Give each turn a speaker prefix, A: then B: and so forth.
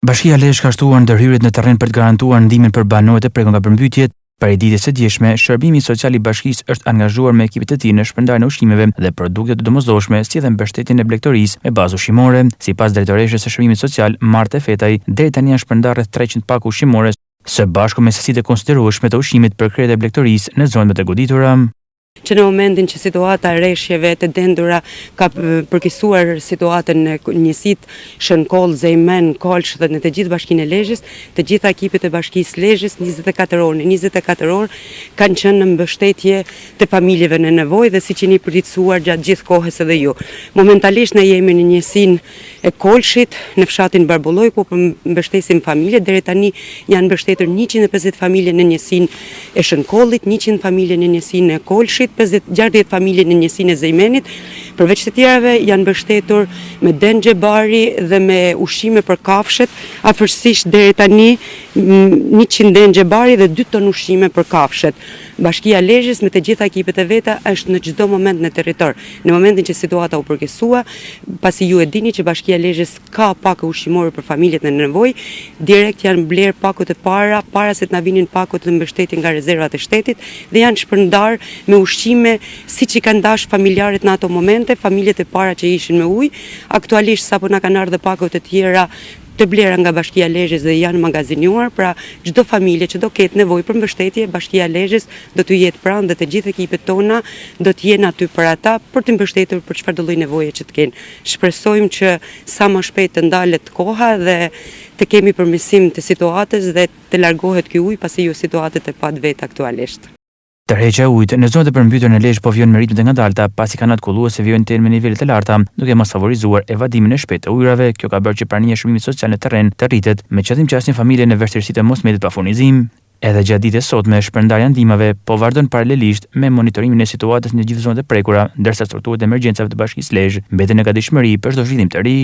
A: Bashkia Lezhë ka shtuar ndërhyrjet në terren për të garantuar ndihmën për banorët e prekur nga përmbytjet. Prej ditës së djeshme, Shërbimi Social i Bashkisë është angazhuar me ekipet e tij në shpërndarjen e ushqimeve dhe produkte të domosdoshme, si dhe mbështetjen e blegtorisë me bazë ushqimore. Sipas drejtoreshës së Shërbimit Social, Marte Fetaj, deri tani janë shpërndarë rreth 300 pakë ushqimore, së bashku me sasitë e konsiderueshme të ushqimit për krejt e blegtorisë në zonat më të goditura.
B: Që në momentin që situata e rreshjeve të dendura ka përkisuar situatën në njësit Shënkoll, Zejmen, Kolsh dhe në të gjithë bashkinë e Lezhës, të gjitha ekipet e bashkisë Lezhës 24 orë, në 24 orë kanë qenë në mbështetje të familjeve në nevojë dhe siç jeni përgjigjësuar gjatë gjithë kohës edhe ju. Momentalisht ne jemi në njësinë e Kolshit, në fshatin Barbulloj, ku mbështesim familje. Deri tani janë mbështetur 150 familje në njësinë e Shënkollit, 100 familje në njësinë e Kolshit, 60 familje në njësinë e Zejmenit. Përveç të tjerave janë mbështetur me dengje bari dhe me ushqime për kafshët, afërsisht deri tani 100 dengje bari dhe 2 ton ushqime për kafshët. Bashkia Lezhës me të gjitha ekipet e veta është në çdo moment në territor. Në momentin që situata u përkeqësua, pasi ju e dini që Bashkia Lezhës ka pakë ushqimore për familjet në nevojë, direkt janë bler pakut e para se të na vinin pakut të mbështetjes nga rezervat e shtetit dhe janë shpërndar me ushqime siç i kanë dashur familjarët në ato momente, familjet e para që ishin me ujë. Aktualisht sapo na kanë ardhur pakut e tjera të blera nga Bashkia Lezhës dhe janë magazinuar, pra çdo familje që do ketë nevojë për mbështetje, Bashkia Lezhës do t'u jetë pranë dhe të gjithë ekipet tona do të jenë aty për ata për të mbështetur për çfarëdo lloj nevoje që të kenë. Shpresojmë që sa më shpejt të ndalet koha dhe të kemi përmirësim të situatës dhe të largohet ky ujë pasi ju situatët e patvetë aktualisht.
A: Tërheqja e ujit në zonat e përmbytura në Lezhë po vjen me ritme të ngadalta, pasi kanat kulluese vijojnë deri me nivele të larta, duke mos favorizuar evadimin e shpejtë të ujrave. Kjo ka bërë që prania e Shërbimit Social në terren të rritet, me qëllim që asnjë familje në vështirësitë mos mbetet pa furnizim. Edhe gjatë ditës sotme, shpërndarja e ndihmave po vazhdon paralelisht me monitorimin e situatës në gjithë zonat e prekura, ndërsa strukturat e emergjencave të Bashkisë Lezhë mbeten në gatishmëri për çdo zhvillim të ri.